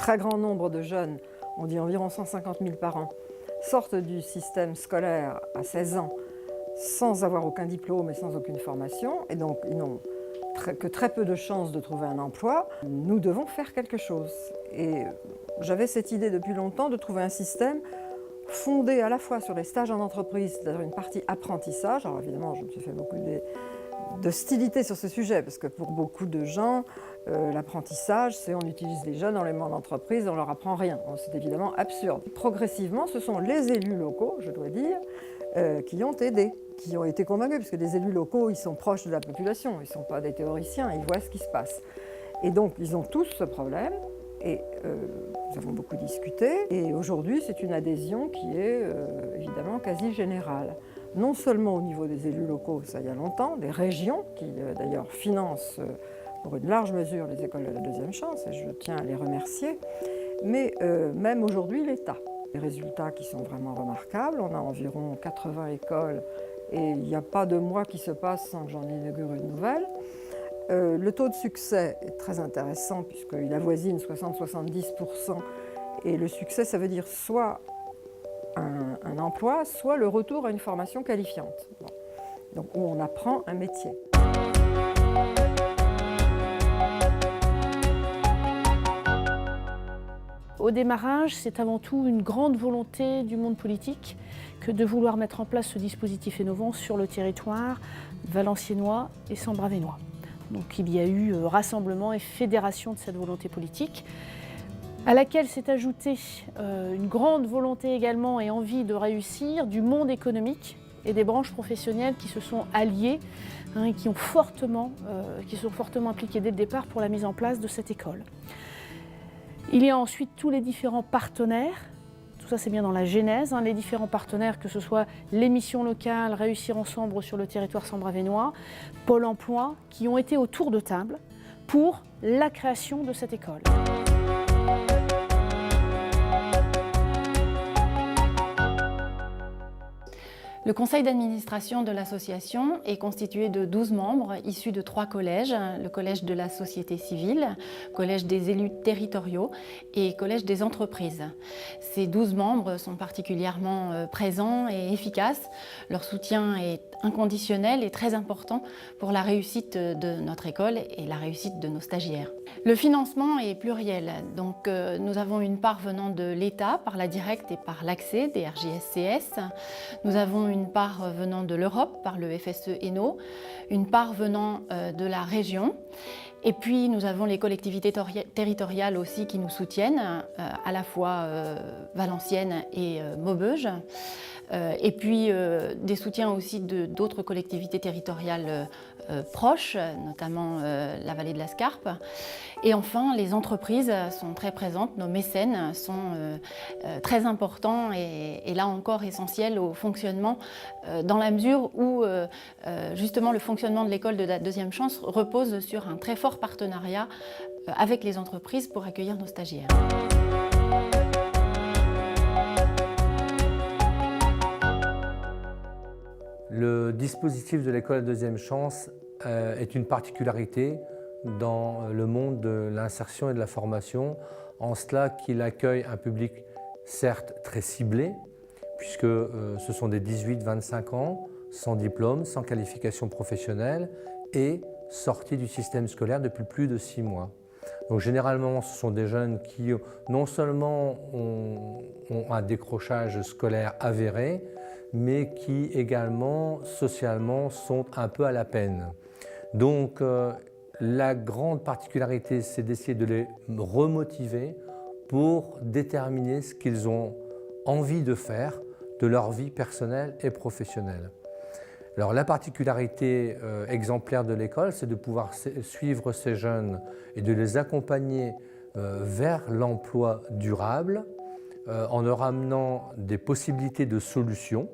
très grand nombre de jeunes, on dit environ 150 000 par an, sortent du système scolaire à 16 ans sans avoir aucun diplôme et sans aucune formation, et donc ils n'ont que très peu de chances de trouver un emploi, nous devons faire quelque chose. Et j'avais cette idée depuis longtemps de trouver un système fondé à la fois sur les stages en entreprise, c'est-à-dire une partie apprentissage. Alors évidemment, je me suis fait beaucoup d'hostilité sur ce sujet, parce que pour beaucoup de gens, l'apprentissage, c'est on utilise les jeunes dans les mondes d'entreprise, on leur apprend rien. C'est évidemment absurde. Progressivement, ce sont les élus locaux, je dois dire, qui ont aidé, qui ont été convaincus, parce que les élus locaux, ils sont proches de la population, ils ne sont pas des théoriciens, ils voient ce qui se passe. Et donc, ils ont tous ce problème, et nous avons beaucoup discuté, et aujourd'hui, c'est une adhésion qui est évidemment quasi générale. Non seulement au niveau des élus locaux, ça il y a longtemps, des régions qui d'ailleurs financent pour une large mesure les écoles de la deuxième chance, et je tiens à les remercier, mais même aujourd'hui l'État. Des résultats qui sont vraiment remarquables, on a environ 80 écoles et il n'y a pas de mois qui se passe sans que j'en inaugure une nouvelle. Le taux de succès est très intéressant puisqu'il avoisine 60-70%, et le succès ça veut dire soit un emploi, soit le retour à une formation qualifiante. Bon. Donc où on apprend un métier. Au démarrage, c'est avant tout une grande volonté du monde politique que de vouloir mettre en place ce dispositif innovant sur le territoire valenciennois et sambravénois. Donc il y a eu rassemblement et fédération de cette volonté politique, à laquelle s'est ajoutée une grande volonté également et envie de réussir du monde économique et des branches professionnelles qui se sont alliées et qui sont fortement impliquées dès le départ pour la mise en place de cette école. Il y a ensuite tous les différents partenaires, tout ça c'est bien dans la genèse, les différents partenaires, que ce soit les missions locales, Réussir Ensemble sur le territoire sambravénois, Pôle emploi, qui ont été autour de table pour la création de cette école. Le conseil d'administration de l'association est constitué de 12 membres issus de 3 collèges, le collège de la société civile, collège des élus territoriaux et collège des entreprises. Ces 12 membres sont particulièrement présents et efficaces. Leur soutien est inconditionnel et très important pour la réussite de notre école et la réussite de nos stagiaires. Le financement est pluriel, donc nous avons une part venant de l'État par la directe et par l'accès des RJSCS. Nous avons une part venant de l'Europe par le FSE-ENO, une part venant de la région. Et puis nous avons les collectivités territoriales aussi qui nous soutiennent, à la fois Valenciennes et Maubeuge. Et puis des soutiens aussi d'autres collectivités territoriales proches, notamment la vallée de la Scarpe. Et enfin, les entreprises sont très présentes, nos mécènes sont très importants et là encore essentiels au fonctionnement, dans la mesure où justement le fonctionnement de l'école de la deuxième chance repose sur un très fort partenariat avec les entreprises pour accueillir nos stagiaires. Le dispositif de l'école de deuxième chance est une particularité dans le monde de l'insertion et de la formation, en cela qu'il accueille un public certes très ciblé, puisque ce sont des 18-25 ans, sans diplôme, sans qualification professionnelle et sortis du système scolaire depuis plus de 6 mois. Donc généralement, ce sont des jeunes qui non seulement ont un décrochage scolaire avéré, mais qui également, socialement, sont un peu à la peine. Donc la grande particularité, c'est d'essayer de les remotiver pour déterminer ce qu'ils ont envie de faire de leur vie personnelle et professionnelle. Alors la particularité exemplaire de l'école, c'est de pouvoir suivre ces jeunes et de les accompagner vers l'emploi durable en leur amenant des possibilités de solutions,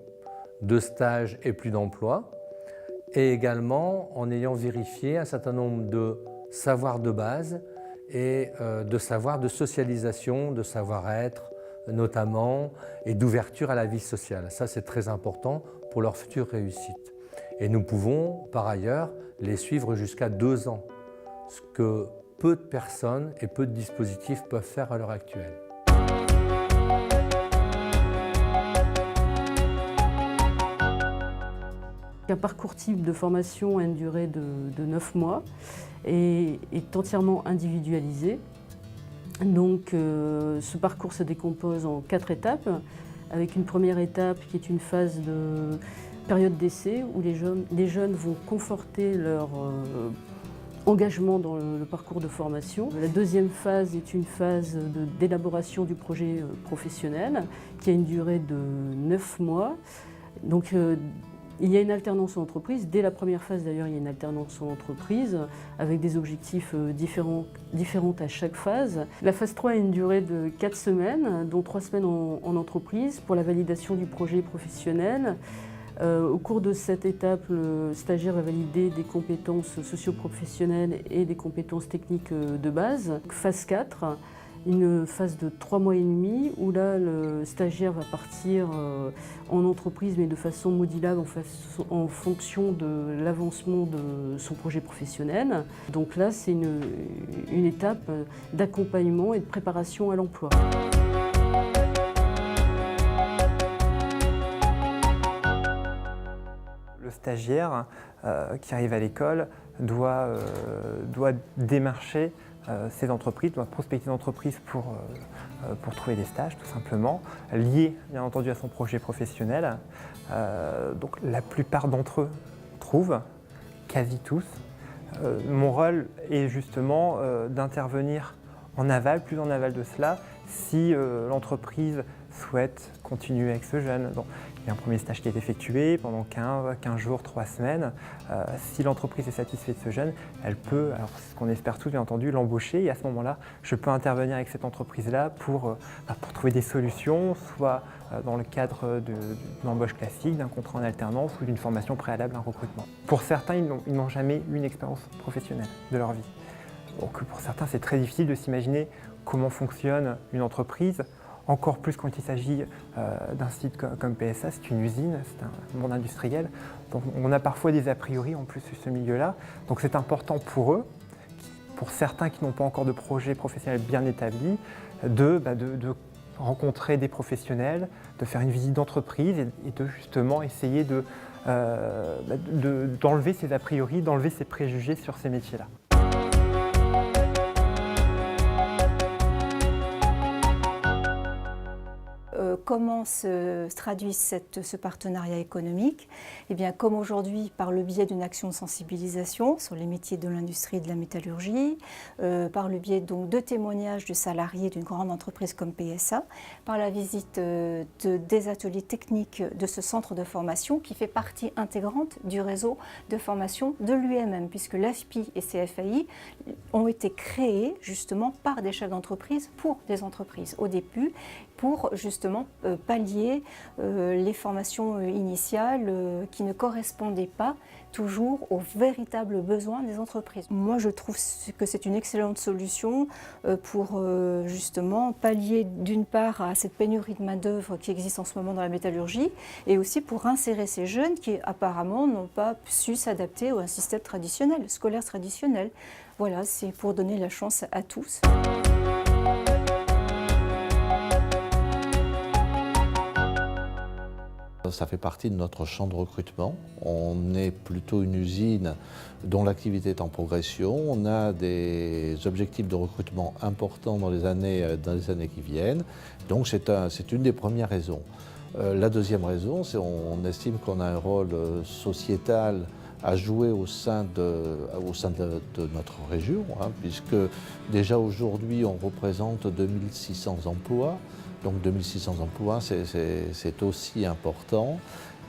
de stages et plus d'emploi, et également en ayant vérifié un certain nombre de savoirs de base et de savoirs de socialisation, de savoir-être notamment, et d'ouverture à la vie sociale. Ça, c'est très important pour leur future réussite. Et nous pouvons, par ailleurs, les suivre jusqu'à 2 ans, ce que peu de personnes et peu de dispositifs peuvent faire à l'heure actuelle. Un parcours type de formation a une durée de 9 mois et est entièrement individualisé. Donc ce parcours se décompose en 4 étapes, avec une première étape qui est une phase de période d'essai où les jeunes vont conforter leur engagement dans le parcours de formation. La deuxième phase est une phase d'élaboration du projet professionnel qui a une durée de 9 mois. Donc il y a une alternance en entreprise. Dès la première phase d'ailleurs, il y a une alternance en entreprise avec des objectifs différents à chaque phase. La phase 3 a une durée de 4 semaines, dont 3 semaines en entreprise pour la validation du projet professionnel. Au cours de cette étape, le stagiaire va valider des compétences socio-professionnelles et des compétences techniques de base. Phase 4, une phase de 3 mois et demi où là le stagiaire va partir en entreprise mais de façon modulable en fonction de l'avancement de son projet professionnel. Donc là c'est une étape d'accompagnement et de préparation à l'emploi. Le stagiaire qui arrive à l'école doit démarcher ces entreprises, doit prospecter des entreprises pour trouver des stages tout simplement, liés bien entendu à son projet professionnel. Donc la plupart d'entre eux trouvent, quasi tous. Mon rôle est justement d'intervenir en aval, plus en aval de cela, si l'entreprise souhaite continuer avec ce jeune. Bon, il y a un premier stage qui est effectué pendant 15 jours, 3 semaines. Si l'entreprise est satisfaite de ce jeune, elle peut, alors ce qu'on espère tous bien entendu, l'embaucher et à ce moment-là, je peux intervenir avec cette entreprise-là pour trouver des solutions, soit dans le cadre d'une embauche classique, d'un contrat en alternance ou d'une formation préalable à un recrutement. Pour certains, ils n'ont jamais eu une expérience professionnelle de leur vie. Donc pour certains, c'est très difficile de s'imaginer comment fonctionne une entreprise. Encore plus quand il s'agit d'un site comme PSA, c'est une usine, c'est un monde industriel. Donc on a parfois des a priori en plus sur ce milieu-là. Donc c'est important pour eux, pour certains qui n'ont pas encore de projet professionnel bien établi, de rencontrer des professionnels, de faire une visite d'entreprise et de justement essayer d'enlever ces a priori, d'enlever ces préjugés sur ces métiers-là. Comment se traduit ce partenariat économique? Eh bien, comme aujourd'hui, par le biais d'une action de sensibilisation sur les métiers de l'industrie et de la métallurgie, par le biais donc de témoignages de salariés d'une grande entreprise comme PSA, par la visite des ateliers techniques de ce centre de formation qui fait partie intégrante du réseau de formation de l'UMM, puisque l'AFPI et CFAI ont été créés justement par des chefs d'entreprise pour des entreprises au début, pour justement pallier les formations initiales qui ne correspondaient pas toujours aux véritables besoins des entreprises. Moi, je trouve que c'est une excellente solution pour justement pallier d'une part à cette pénurie de main-d'œuvre qui existe en ce moment dans la métallurgie et aussi pour insérer ces jeunes qui apparemment n'ont pas su s'adapter à un système traditionnel, scolaire traditionnel. Voilà, c'est pour donner la chance à tous. Ça fait partie de notre champ de recrutement. On est plutôt une usine dont l'activité est en progression. On a des objectifs de recrutement importants dans les années qui viennent. Donc c'est une des premières raisons. La deuxième raison, c'est qu'on estime qu'on a un rôle sociétal à jouer au sein de notre région, puisque déjà aujourd'hui on représente 2600 emplois. Donc 2600 emplois, c'est aussi important.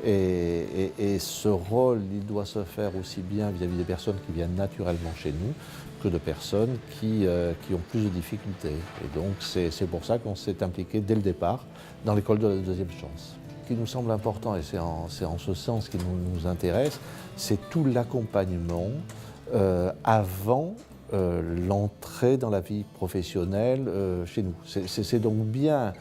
Et ce rôle, il doit se faire aussi bien vis-à-vis des personnes qui viennent naturellement chez nous que de personnes qui ont plus de difficultés. Et donc c'est pour ça qu'on s'est impliqué dès le départ dans l'école de la deuxième chance. Ce qui nous semble important, et c'est en ce sens qui nous intéresse, c'est tout l'accompagnement avant l'entrée dans la vie professionnelle chez nous. C'est donc bien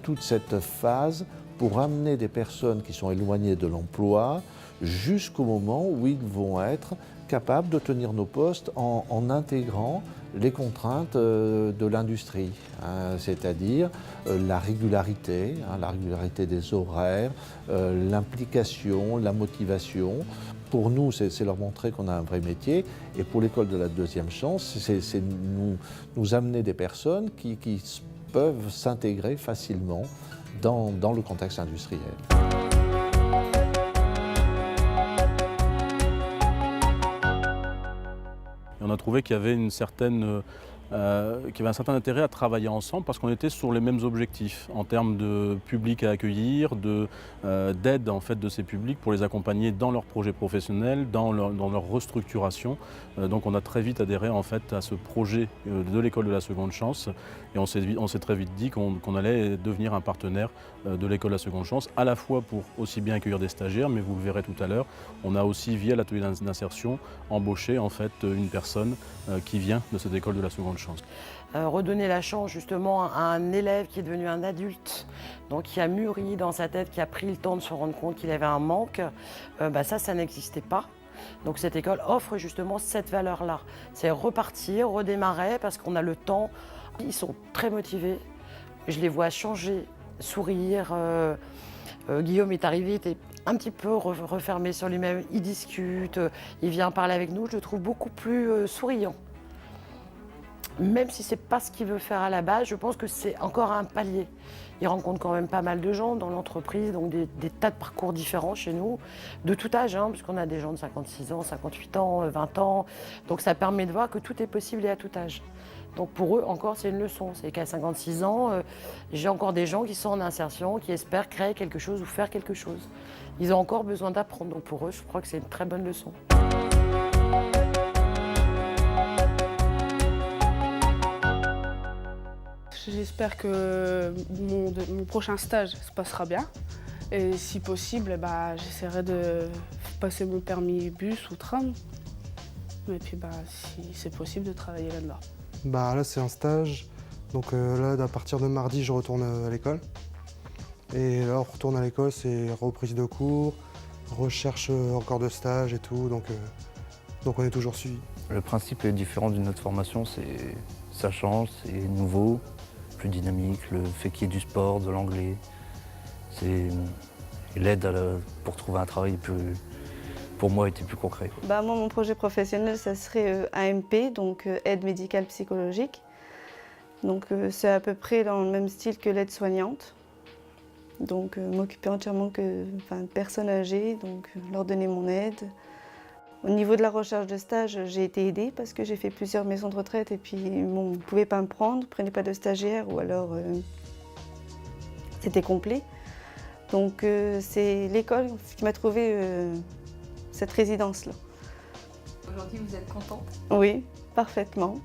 toute cette phase pour amener des personnes qui sont éloignées de l'emploi jusqu'au moment où ils vont être capables de tenir nos postes en intégrant les contraintes de l'industrie, hein, c'est-à-dire la régularité des horaires, l'implication, la motivation. Pour nous, c'est leur montrer qu'on a un vrai métier, et pour l'école de la deuxième chance, c'est nous amener des personnes qui peuvent s'intégrer facilement dans le contexte industriel. Et on a trouvé qu'il y avait un certain intérêt à travailler ensemble parce qu'on était sur les mêmes objectifs en termes de public à accueillir, d'aide en fait de ces publics pour les accompagner dans leurs projets professionnels, dans leur restructuration. Donc on a très vite adhéré en fait à ce projet de l'école de la seconde chance, et on s'est très vite dit qu'on allait devenir un partenaire de l'école de la seconde chance, à la fois pour aussi bien accueillir des stagiaires, mais vous le verrez tout à l'heure, on a aussi via l'atelier d'insertion embauché en fait une personne qui vient de cette école de la seconde chance. Redonner la chance justement à un élève qui est devenu un adulte, donc qui a mûri dans sa tête, qui a pris le temps de se rendre compte qu'il avait un manque, ça n'existait pas. Donc cette école offre justement cette valeur-là. C'est repartir, redémarrer parce qu'on a le temps. Ils sont très motivés, je les vois changer, sourire. Guillaume est arrivé, il était un petit peu refermé sur lui-même, il discute, il vient parler avec nous, je le trouve beaucoup plus souriant. Même si ce n'est pas ce qu'il veut faire à la base, je pense que c'est encore un palier. Il rencontre quand même pas mal de gens dans l'entreprise, donc des tas de parcours différents chez nous, de tout âge, hein, puisqu'on a des gens de 56 ans, 58 ans, 20 ans. Donc ça permet de voir que tout est possible et à tout âge. Donc pour eux, encore, c'est une leçon. C'est qu'à 56 ans, j'ai encore des gens qui sont en insertion, qui espèrent créer quelque chose ou faire quelque chose. Ils ont encore besoin d'apprendre. Donc pour eux, je crois que c'est une très bonne leçon. J'espère que mon prochain stage se passera bien. Et si possible, j'essaierai de passer mon permis bus ou tram. Et puis si c'est possible, de travailler là-dedans. Là c'est un stage, donc là à partir de mardi je retourne à l'école. Et là on retourne à l'école, c'est reprise de cours, recherche encore de stage et tout, donc on est toujours suivi. Le principe est différent d'une autre formation, ça change, c'est nouveau, plus dynamique, le fait qu'il y ait du sport, de l'anglais, l'aide pour trouver un travail pour moi était plus concret. Moi, mon projet professionnel, ça serait AMP, donc aide médicale psychologique. Donc c'est à peu près dans le même style que l'aide soignante. Donc m'occuper entièrement de personnes âgées, donc leur donner mon aide. Au niveau de la recherche de stage, j'ai été aidée parce que j'ai fait plusieurs maisons de retraite et puis on ne pouvait pas me prendre, ne prenait pas de stagiaire ou alors c'était complet. Donc c'est l'école qui m'a trouvé cette résidence-là. Aujourd'hui, vous êtes contente ? Oui, parfaitement.